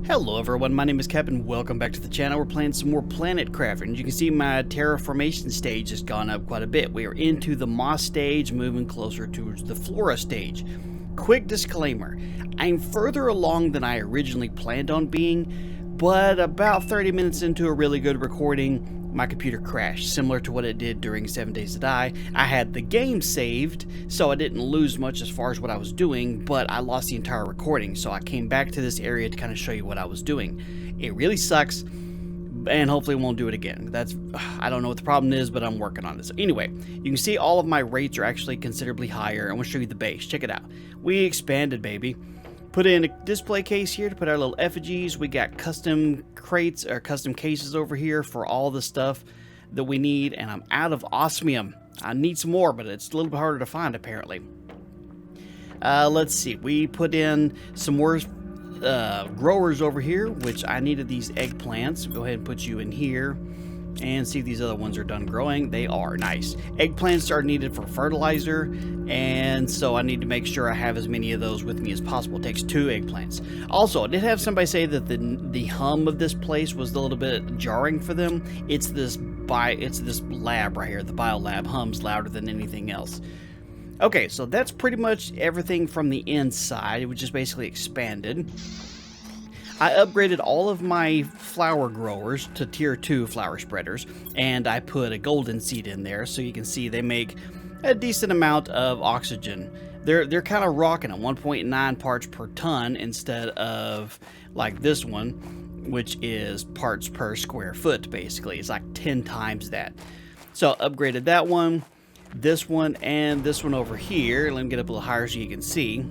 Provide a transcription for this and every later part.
Hello everyone, my name is Cap and welcome back to the channel. We're playing some more Planet Craft, and you can see my terraformation stage has gone up quite a bit. We are into the moss stage, moving closer to the flora stage. Quick disclaimer, I'm further along than I originally planned on being, but about 30 minutes into a really good recording, my computer crashed, similar to what it did during 7 Days to Die. I had the game saved, so I didn't lose much as far as what I was doing, but I lost the entire recording, so I came back to this area to kind of show you what I was doing. It really sucks, and hopefully won't do it again. I don't know what the problem is, but I'm working on this. Anyway, you can see all of my rates are actually considerably higher. I'm going to show you the base. Check it out. We expanded, baby. Put in a display case here to put our little effigies. We got custom crates or custom cases over here for all the stuff that we need. And I'm out of osmium. I need some more, but it's a little bit harder to find apparently. Let's see. We put in some more growers over here, which I needed these eggplants. Go ahead and put you in here and see if these other ones are done growing. They are. Nice. Eggplants are needed for fertilizer, and so I need to make sure I have as many of those with me as possible. It takes 2 eggplants. Also, I did have somebody say that the hum of this place was a little bit jarring for them. It's this lab right here. The biolab hums louder than anything else. Okay, so that's pretty much everything from the inside. It was just basically expanded. I upgraded all of my flower growers to tier 2 flower spreaders, and I put a golden seed in there so you can see they make a decent amount of oxygen. They're kind of rocking at 1.9 parts per ton instead of like this one, which is parts per square foot basically. It's like 10 times that. So I upgraded that one, this one, and this one over here. Let me get up a little higher so you can see.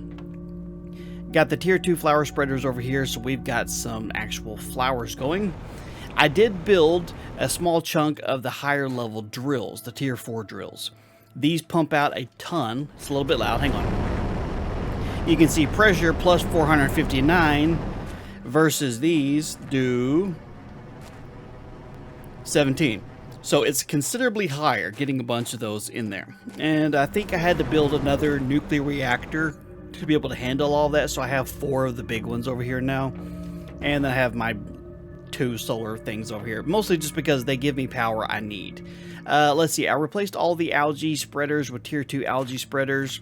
Got the tier 2 flower spreaders over here, so we've got some actual flowers going. I did build a small chunk of the higher level drills, the tier 4 drills. These pump out a ton. It's a little bit loud, hang on. You can see pressure plus 459 versus these do 17. So it's considerably higher getting a bunch of those in there. And I think I had to build another nuclear reactor to be able to handle all that, so I have 4 of the big ones over here now, and I have my 2 solar things over here, mostly just because they give me power I need. Let's see, I replaced all the algae spreaders with tier 2 algae spreaders,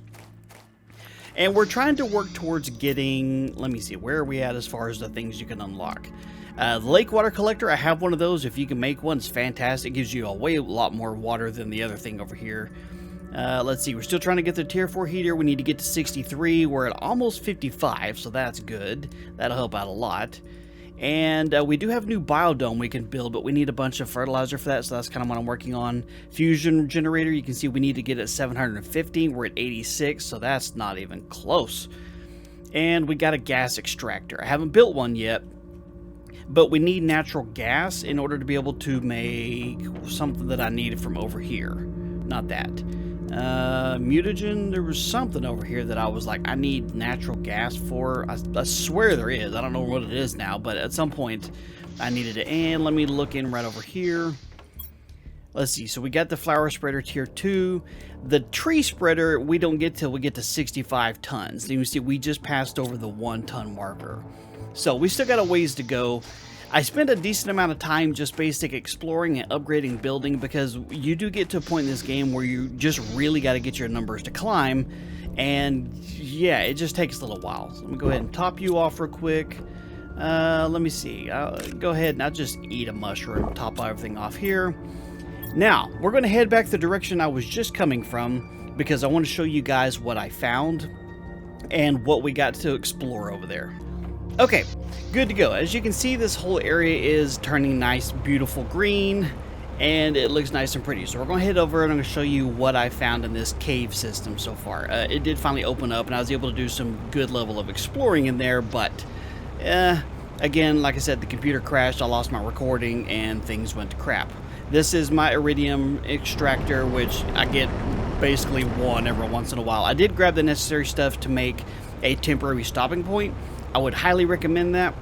and we're trying to work towards getting, let me see, where are we at as far as the things you can unlock? The lake water collector, I have one of those. If you can make one, it's fantastic. It gives you a lot more water than the other thing over here. Let's see, we're still trying to get the tier 4 heater. We need to get to 63. We're at almost 55, so that's good. That'll help out a lot. And we do have a new biodome we can build, but we need a bunch of fertilizer for that, so that's kind of what I'm working on. Fusion generator, you can see we need to get it at 750. We're at 86, so that's not even close. And we got a gas extractor. I haven't built one yet, but we need natural gas in order to be able to make something that I needed from over here. Not that. Mutagen, there was something over here that I was like, I need natural gas for. I swear there is. I don't know what it is now, but at some point I needed it. And let me look in right over here. Let's see. So we got the flower spreader tier 2. The tree spreader we don't get till we get to 65 tons. You can see we just passed over the 1 ton marker. So we still got a ways to go. I spent a decent amount of time just basic exploring and upgrading building, because you do get to a point in this game where you just really got to get your numbers to climb, and yeah, it just takes a little while. So let me go ahead and top you off real quick. Let me see. I'll go ahead and I'll just eat a mushroom, top everything off here. Now, we're going to head back the direction I was just coming from, because I want to show you guys what I found and what we got to explore over there. Okay, good to go. As you can see, this whole area is turning nice, beautiful green, and it looks nice and pretty. So we're going to head over and I'm going to show you what I found in this cave system so far. It did finally open up, and I was able to do some good level of exploring in there, but again, like I said, the computer crashed, I lost my recording, and things went to crap. This is my iridium extractor, which I get basically one every once in a while. I did grab the necessary stuff to make a temporary stopping point. I would highly recommend that.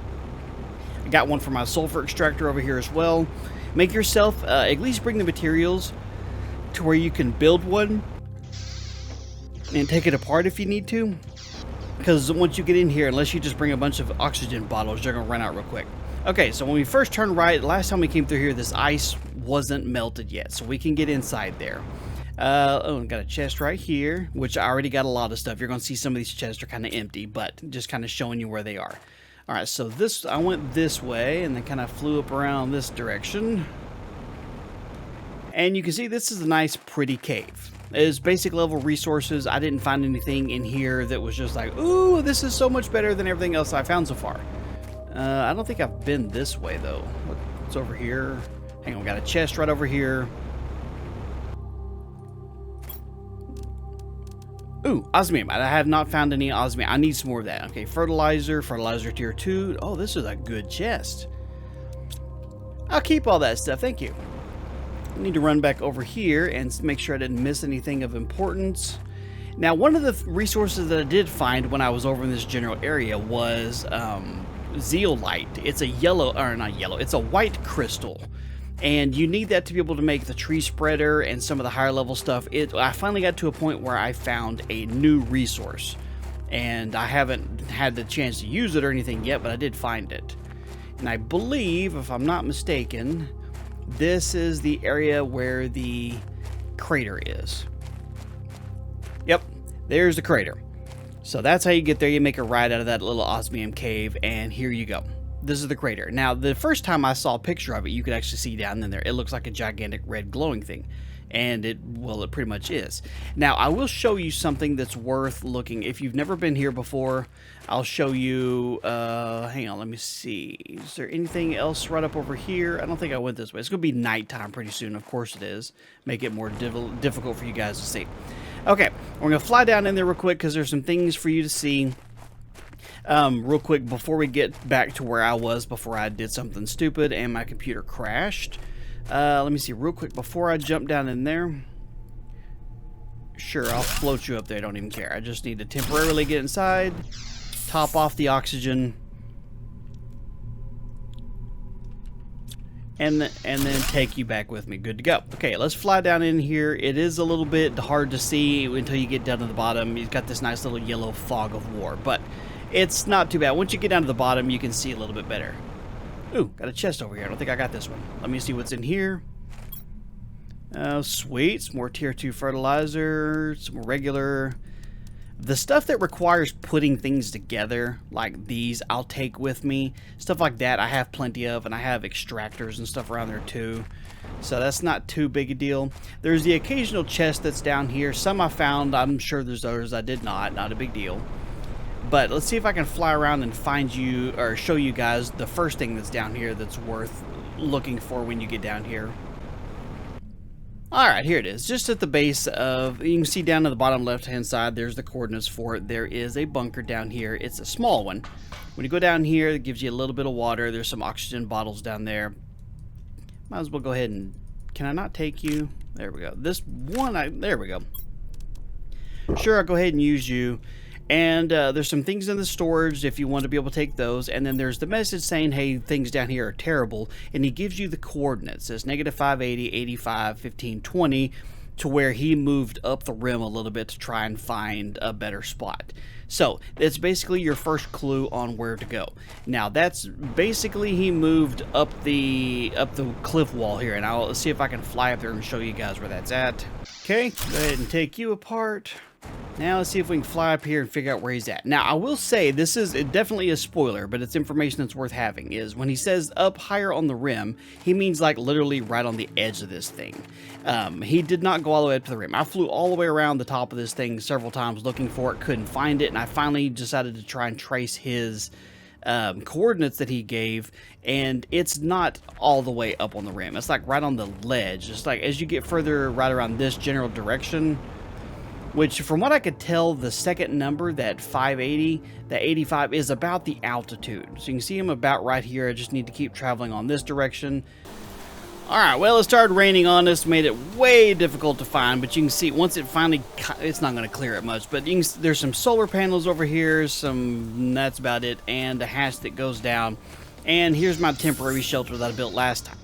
I got one for my sulfur extractor over here as well. Make yourself, at least bring the materials to where you can build one and take it apart if you need to. because once you get in here, unless you just bring a bunch of oxygen bottles, you're going to run out real quick. Okay, so when we first turned right, last time we came through here, this ice wasn't melted yet, so we can get inside there. Oh, got a chest right here, which I already got a lot of stuff. You're going to see some of these chests are kind of empty, but just kind of showing you where they are. All right, so I went this way and then kind of flew up around this direction. And you can see this is a nice, pretty cave. It's basic level resources. I didn't find anything in here that was just like, ooh, this is so much better than everything else I found so far. I don't think I've been this way, though. What's over here? Hang on, we got a chest right over here. Ooh, osmium. I have not found any osmium. I need some more of that. Okay, fertilizer tier 2. Oh, this is a good chest. I'll keep all that stuff. Thank you. I need to run back over here and make sure I didn't miss anything of importance. Now, one of the resources that I did find when I was over in this general area was zeolite. It's a yellow, or not yellow, it's a white crystal. And you need that to be able to make the tree spreader and some of the higher level stuff. I finally got to a point where I found a new resource. And I haven't had the chance to use it or anything yet, but I did find it. And I believe, if I'm not mistaken, this is the area where the crater is. Yep, there's the crater. So that's how you get there. You make a ride out of that little osmium cave, and here you go. This is the crater. Now, the first time I saw a picture of it, you could actually see down in there. It looks like a gigantic red glowing thing. And it pretty much is. Now, I will show you something that's worth looking. If you've never been here before, I'll show you, hang on, let me see. Is there anything else right up over here? I don't think I went this way. It's going to be nighttime pretty soon. Of course it is. Make it more difficult for you guys to see. Okay, we're going to fly down in there real quick because there's some things for you to see. Real quick before we get back to where I was before I did something stupid and my computer crashed. Let me see real quick before I jump down in there. Sure, I'll float you up there. I don't even care. I just need to temporarily get inside, top off the oxygen, and then take you back with me. Good to go. Okay, let's fly down in here. It is a little bit hard to see until you get down to the bottom. You've got this nice little yellow fog of war, but it's not too bad. Once you get down to the bottom, you can see a little bit better. Ooh, got a chest over here. I don't think I got this one. Let me see what's in here. Oh, sweet. Some more tier 2 fertilizer. Some more regular. The stuff that requires putting things together, like these, I'll take with me. Stuff like that I have plenty of, and I have extractors and stuff around there too. So that's not too big a deal. There's the occasional chest that's down here. Some I found. I'm sure there's others I did not. Not a big deal. But let's see if I can fly around and find you, or show you guys the first thing that's down here that's worth looking for when you get down here. Alright, here it is. Just at the base of, you can see down to the bottom left hand side, there's the coordinates for it. There is a bunker down here. It's a small one. When you go down here, it gives you a little bit of water. There's some oxygen bottles down there. Might as well go ahead and, can I not take you? There we go. This one, there we go. Sure, I'll go ahead and use you. And there's some things in the storage if you want to be able to take those. And then there's the message saying, hey, things down here are terrible. And he gives you the coordinates. It says -580, 85, 15, 20, to where he moved up the rim a little bit to try and find a better spot. So it's basically your first clue on where to go. Now that's basically he moved up the cliff wall here. And I'll see if I can fly up there and show you guys where that's at. Okay, go ahead and take you apart. Now let's see if we can fly up here and figure out where he's at. Now I will say this is definitely a spoiler, but it's information that's worth having. Is when he says up higher on the rim, he means like literally right on the edge of this thing. He did not go all the way up to the rim. I flew all the way around the top of this thing several times looking for it, couldn't find it, and I finally decided to try and trace his coordinates that he gave, and it's not all the way up on the rim. It's like right on the ledge. It's like as you get further right around this general direction, which from what I could tell, the second number, that 580, that 85, is about the altitude. So you can see him about right here. I just need to keep traveling on this direction. Alright, well, it started raining on us, made it way difficult to find, but you can see once it finally, it's not going to clear it much, but you can, there's some solar panels over here, that's about it, and a hatch that goes down. And here's my temporary shelter that I built last time.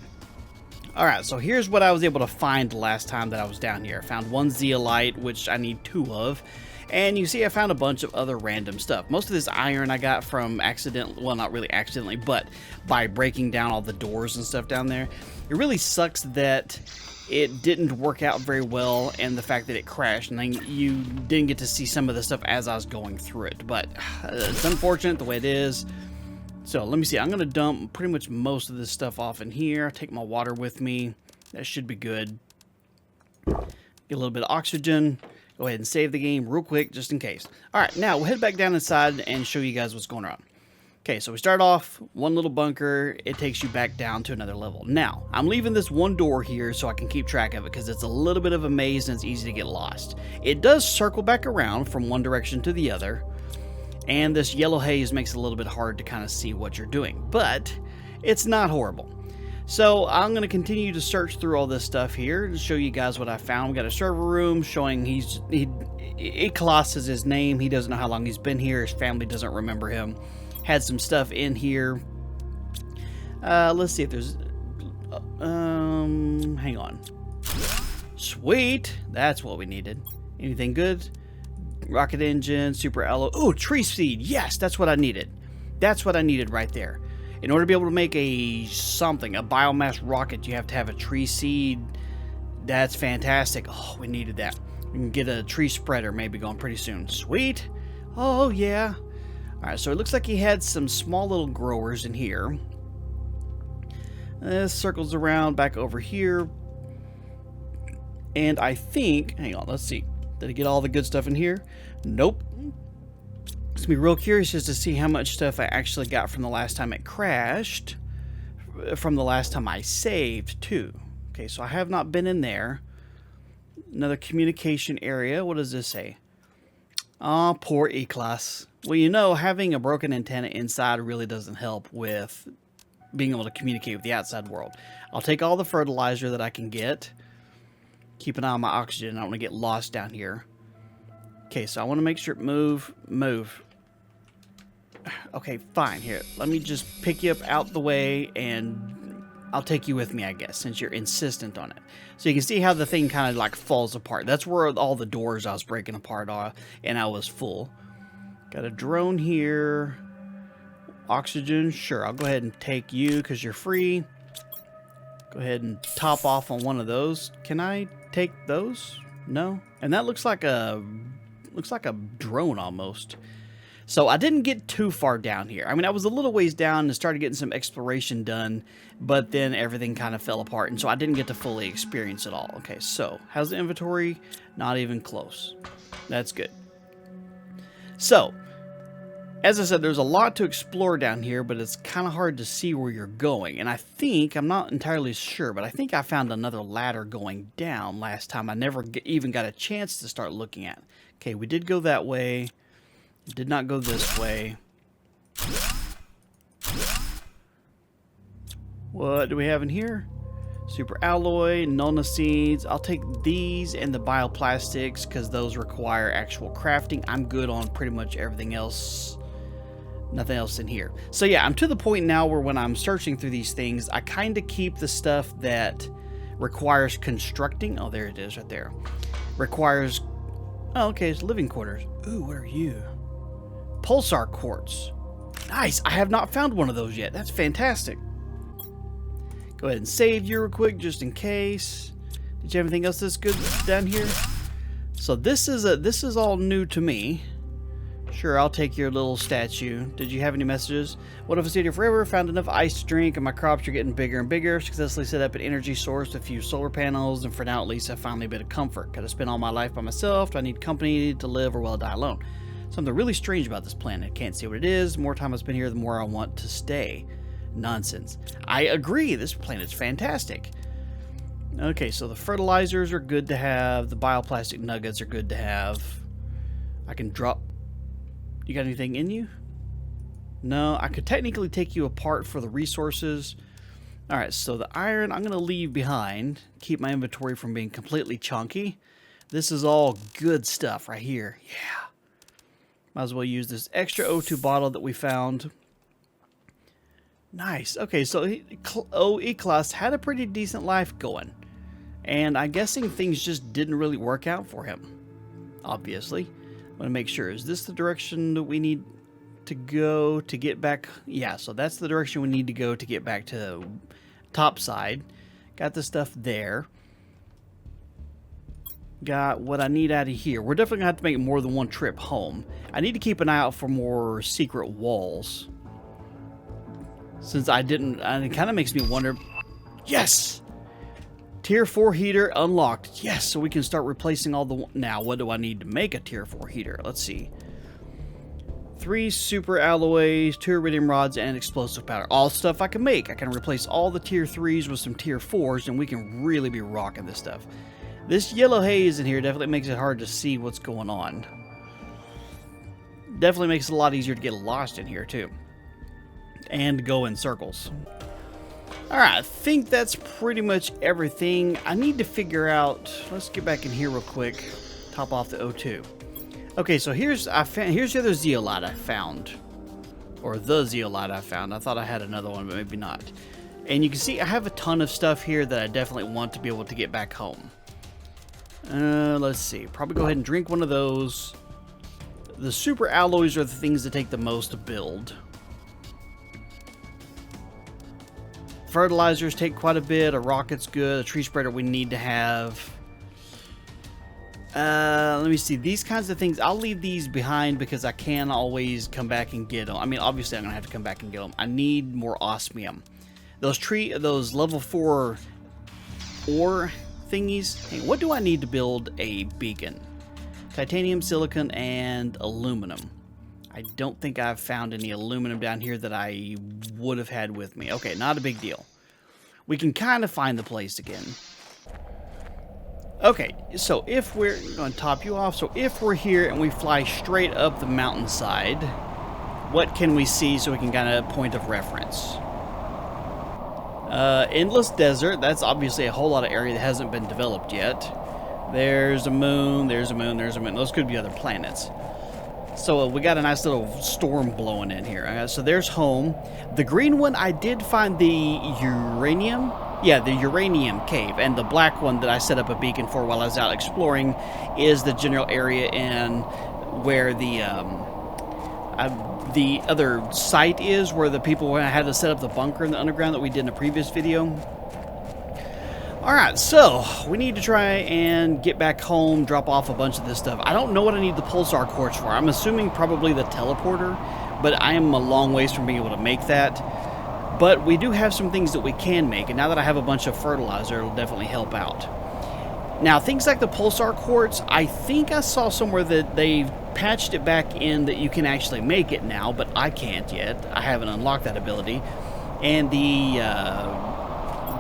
Alright, so here's what I was able to find the last time that I was down here. I found one zeolite, which I need 2 of, And you see I found a bunch of other random stuff. Most of this iron I got from accident, well, not really accidentally, but by breaking down all the doors and stuff down there. It really sucks that it didn't work out very well, and the fact that it crashed, and then you didn't get to see some of the stuff as I was going through it. But it's unfortunate the way it is. So let me see. I'm going to dump pretty much most of this stuff off in here. Take my water with me. That should be good. Get a little bit of oxygen. Go ahead and save the game real quick, just in case. All right, now we'll head back down inside and show you guys what's going on. Okay, so we start off, one little bunker. It takes you back down to another level. Now, I'm leaving this one door here so I can keep track of it, because it's a little bit of a maze and it's easy to get lost. It does circle back around from one direction to the other, and this yellow haze makes it a little bit hard to kind of see what you're doing, but it's not horrible. So I'm going to continue to search through all this stuff here to show you guys what I found. We got a server room showing Iclas is his name. He doesn't know how long he's been here. His family doesn't remember him. Had some stuff in here. Let's see if there's... hang on. Sweet! That's what we needed. Anything good? Rocket engine, super alloy. Oh, tree seed. Yes, that's what I needed. That's what I needed right there. In order to be able to make a biomass rocket, you have to have a tree seed. That's fantastic. Oh, we needed that. We can get a tree spreader maybe going pretty soon. Sweet. Oh, yeah. All right, so it looks like he had some small little growers in here. This circles around back over here. And I think, hang on, let's see. Did I get all the good stuff in here? Nope. It's gonna be real curious just to see how much stuff I actually got from the last time it crashed, from the last time I saved too. Okay, so I have not been in there. Another communication area. What does this say? Oh, poor E-Class. Well, you know, having a broken antenna inside really doesn't help with being able to communicate with the outside world. I'll take all the fertilizer that I can get. Keep an eye on my oxygen. I don't want to get lost down here. Okay, so I want to make sure it move. Okay, fine. Here, let me just pick you up out the way, and I'll take you with me, I guess, since you're insistent on it. So you can see how the thing kind of like falls apart. That's where all the doors I was breaking apart are, and I was full. Got a drone here. Oxygen, sure. I'll go ahead and take you because you're free. Go ahead and top off on one of those. Can I take those? No. And that looks like a drone almost. So I didn't get too far down here. I mean, I was a little ways down and started getting some exploration done, but then everything kind of fell apart, and so I didn't get to fully experience it all. Okay, so how's the inventory? Not even close. That's good. So, as I said, there's a lot to explore down here, but it's kind of hard to see where you're going. And I think, I'm not entirely sure, but I think I found another ladder going down last time. I never even got a chance to start looking at. Okay, we did go that way. Did not go this way. What do we have in here? Super alloy, Nulna seeds. I'll take these and the bioplastics because those require actual crafting. I'm good on pretty much everything else. Nothing else in here. So yeah, I'm to the point now where when I'm searching through these things, I kind of keep the stuff that requires constructing. Oh, there it is right there. Requires... Oh, okay, it's living quarters. Ooh, what are you? Pulsar Quartz. Nice. I have not found one of those yet. That's fantastic. Go ahead and save you real quick just in case. Did you have anything else that's good down here? So this is all new to me. Sure, I'll take your little statue. Did you have any messages? What if I stayed here forever? Found enough ice to drink, and my crops are getting bigger and bigger. Successfully set up an energy source, a few solar panels, and for now at least I finally a bit of comfort. Could I spend all my life by myself? Do I need company to live, or will I die alone? Something really strange about this planet. Can't see what it is. The more time I spend here, the more I want to stay. Nonsense. I agree. This planet's fantastic. Okay, so the fertilizers are good to have. The bioplastic nuggets are good to have. I can drop... You got anything in you? No, I could technically take you apart for the resources. Alright, so the iron I'm going to leave behind. Keep my inventory from being completely chunky. This is all good stuff right here. Yeah. Might as well use this extra O2 bottle that we found. Nice. Okay, so E-Class had a pretty decent life going. And I'm guessing things just didn't really work out for him. Obviously. Want to make sure, is this the direction that we need to go to get back? Yeah, so that's the direction we need to go to get back to the top side. Got the stuff there. Got what I need out of here. We're definitely gonna have to make more than one trip home. I need to keep an eye out for more secret walls. Since I didn't, and it kind of makes me wonder. Yes! Tier 4 heater unlocked. Yes, so we can start replacing all the... Now, what do I need to make a Tier 4 heater? Let's see. 3 super alloys, 2 iridium rods, and explosive powder. All stuff I can make. I can replace all the Tier 3s with some Tier 4s, and we can really be rocking this stuff. This yellow haze in here definitely makes it hard to see what's going on. Definitely makes it a lot easier to get lost in here, too. And go in circles. Alright, I think that's pretty much everything. I need to figure out... Let's get back in here real quick. Top off the O2. Okay, so here's the other zeolite I found. Or the zeolite I found. I thought I had another one, but maybe not. And you can see I have a ton of stuff here that I definitely want to be able to get back home. Let's see. Probably go ahead and drink one of those. The super alloys are the things that take the most to build. Fertilizers take quite a bit. A rocket's good. A tree spreader we need to have. Let me see. These kinds of things, I'll leave these behind because I can always come back and get them. I mean, obviously I'm going to have to come back and get them. I need more osmium. Those level 4 ore thingies. Hey, what do I need to build a beacon? Titanium, silicon, and aluminum. I don't think I've found any aluminum down here that I would have had with me. Okay, not a big deal. We can kind of find the place again. Okay, so if we're going to top you off. So if we're here and we fly straight up the mountainside, what can we see so we can kind of point of reference? Endless desert. That's obviously a whole lot of area that hasn't been developed yet. There's a moon, there's a moon, there's a moon. Those could be other planets. So we got a nice little storm blowing in here. So there's home. The green one, I did find the uranium. Yeah, the Uranium Cave. And the black one that I set up a beacon for while I was out exploring is the general area in where the other site is, where the people had to set up the bunker in the underground that we did in a previous video. Alright, so we need to try and get back home, drop off a bunch of this stuff. I don't know what I need the Pulsar Quartz for. I'm assuming probably the teleporter, but I am a long ways from being able to make that. But we do have some things that we can make, and now that I have a bunch of fertilizer, it'll definitely help out. Now, things like the Pulsar Quartz, I think I saw somewhere that they've patched it back in that you can actually make it now, but I can't yet. I haven't unlocked that ability. And the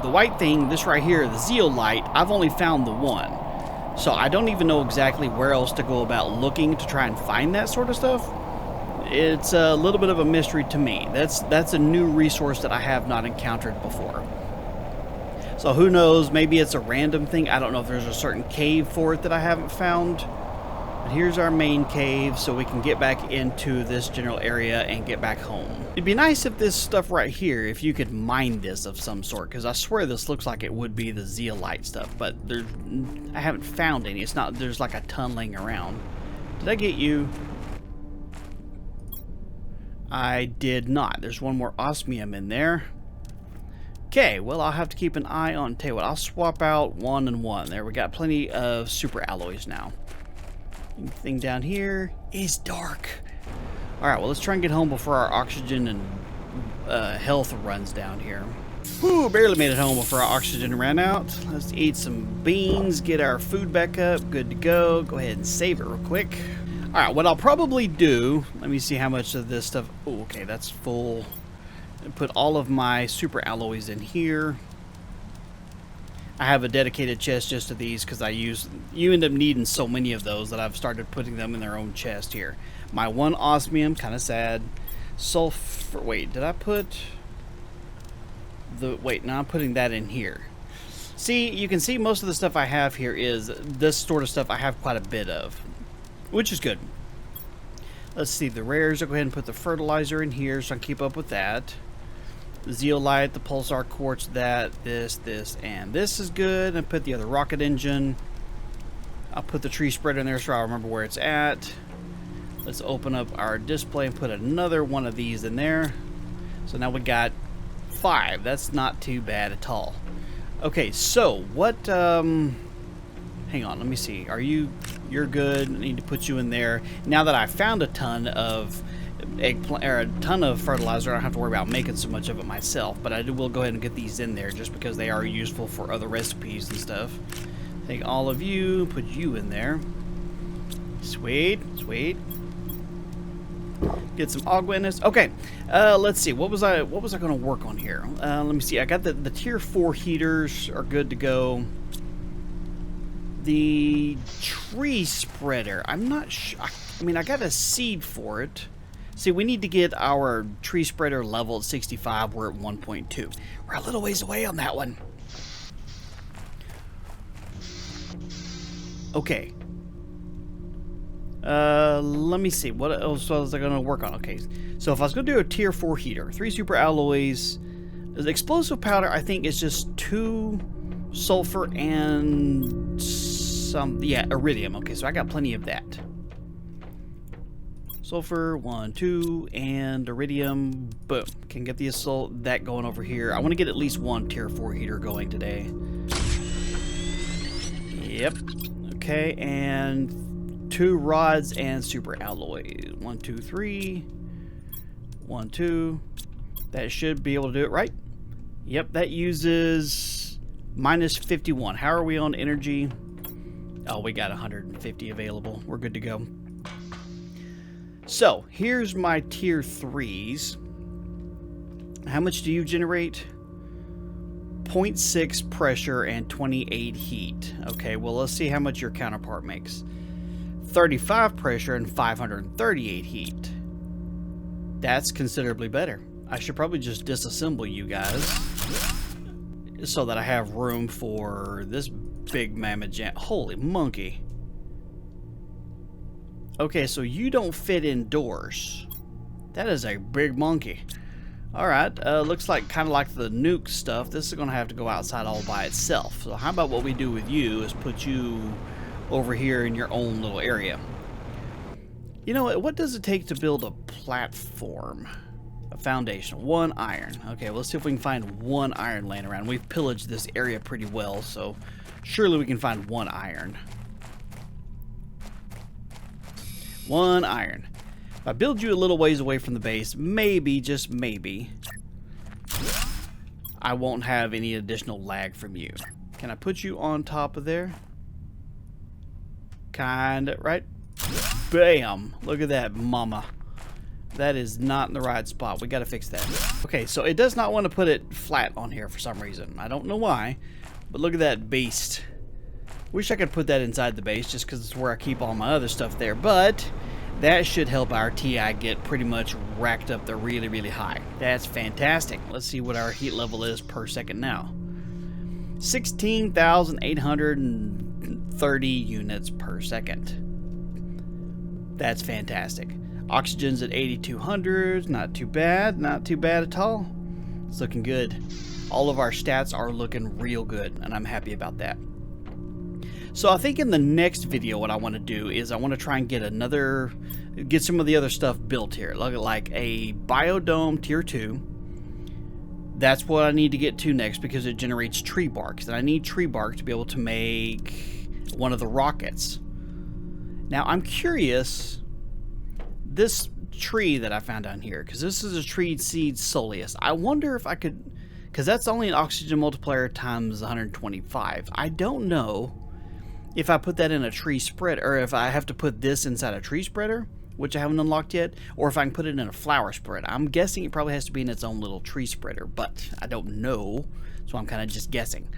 white thing, this right here, the Zeolite, I've only found the one. So I don't even know exactly where else to go about looking to try and find that sort of stuff. It's a little bit of a mystery to me. That's a new resource that I have not encountered before. So who knows, maybe it's a random thing. I don't know if there's a certain cave for it that I haven't found. But here's our main cave, so we can get back into this general area and get back home. It'd be nice if this stuff right here, if you could mine this of some sort, because I swear this looks like it would be the zeolite stuff, but I haven't found any. It's not, there's like a ton laying around. Did I get you? I did not. There's one more osmium in there. Okay, well, I'll have to keep an eye on. Tell you what, I'll swap out 1 and 1. There, we got plenty of super alloys now. Anything down here is dark. Alright, well, let's try and get home before our oxygen and health runs down here. Whew, barely made it home before our oxygen ran out. Let's eat some beans, get our food back up. Good to go. Go ahead and save it real quick. Alright, what I'll probably do, let me see how much of this stuff. Oh, okay, that's full. Put all of my super alloys in here. I have a dedicated chest just to these because you end up needing so many of those that I've started putting them in their own chest here. My 1 osmium, kind of sad. Sulfur, wait, did I put wait, now I'm putting that in here. See, you can see most of the stuff I have here is this sort of stuff I have quite a bit of, which is good. Let's see, the rares, I'll go ahead and put the fertilizer in here so I can keep up with that. The Zeolite, the Pulsar Quartz, this, and this is good. And put the other rocket engine. I'll put the tree spreader in there so I'll remember where it's at. Let's open up our display and put another one of these in there. So now we got 5. That's not too bad at all. Okay, so what, hang on, let me see. You're good. I need to put you in there. Now that I found a ton of eggplant, or a ton of fertilizer, I don't have to worry about making so much of it myself, but I will go ahead and get these in there just because they are useful for other recipes and stuff. Take all of you, put you in there. Sweet, sweet. Get some agua in this. Okay, let's see. What was I going to work on here? Let me see. I got the tier 4 heaters are good to go. The tree spreader. I'm not sure. I mean, I got a seed for it. See, we need to get our tree spreader level at 65. We're at 1.2. We're a little ways away on that one. Okay. Let me see. What else was I going to work on? Okay, so if I was going to do a tier 4 heater, 3 super alloys, the explosive powder, I think is just 2 sulfur and some, yeah, iridium. Okay, so I got plenty of that. Sulfur, 1, 2, and iridium. Boom. Can get the assault that going over here. I want to get at least 1 tier 4 heater going today. Yep. Okay, and 2 rods and super alloys. 1, 2, 3. 1, 2. That should be able to do it, right? Yep, that uses minus 51. How are we on energy? Oh, we got 150 available. We're good to go. So, here's my tier 3s. How much do you generate? 0.6 pressure and 28 heat. Okay, well, let's see how much your counterpart makes. 35 pressure and 538 heat. That's considerably better. I should probably just disassemble you guys so that I have room for this big mammoth jam. Holy monkey. Okay, so you don't fit indoors. That is a big monkey. Alright, looks like kind of like the nuke stuff. This is going to have to go outside all by itself. So how about what we do with you is put you over here in your own little area. You know, what does it take to build a platform? A foundation. 1 iron. Okay, well, let's see if we can find 1 iron laying around. We've pillaged this area pretty well, so surely we can find 1 iron. 1 iron. If I build you a little ways away from the base, maybe, just maybe, I won't have any additional lag from you. Can I put you on top of there? Kinda, right? Bam! Look at that, mama. That is not in the right spot. We gotta fix that. Okay, so it does not want to put it flat on here for some reason. I don't know why, but look at that beast. Wish I could put that inside the base just because it's where I keep all my other stuff there, but that should help our TI get pretty much racked up there really, really high. That's fantastic. Let's see what our heat level is per second now. 16,830 units per second. That's fantastic. Oxygen's at 8,200. Not too bad. Not too bad at all. It's looking good. All of our stats are looking real good, and I'm happy about that. So I think in the next video what I want to do is I want to try and get some of the other stuff built here. Look at like a biodome tier 2. That's what I need to get to next because it generates tree bark. And I need tree bark to be able to make one of the rockets. Now I'm curious, this tree that I found down here, because this is a tree seed soleus. I wonder if I could, because that's only an oxygen multiplier times 125. I don't know if I put that in a tree spread, or if I have to put this inside a tree spreader, which I haven't unlocked yet, or if I can put it in a flower spread. I'm guessing it probably has to be in its own little tree spreader, but I don't know, so I'm kind of just guessing.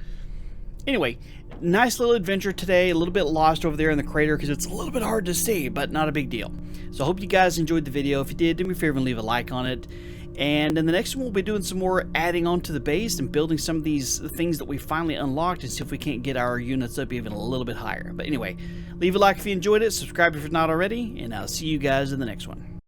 Anyway, nice little adventure today. A little bit lost over there in the crater because it's a little bit hard to see, but not a big deal. So I hope you guys enjoyed the video. If you did, do me a favor and leave a like on it. And in the next one, we'll be doing some more adding on to the base and building some of these things that we finally unlocked and see if we can't get our units up even a little bit higher. But anyway, leave a like if you enjoyed it, subscribe if you're not already, and I'll see you guys in the next one.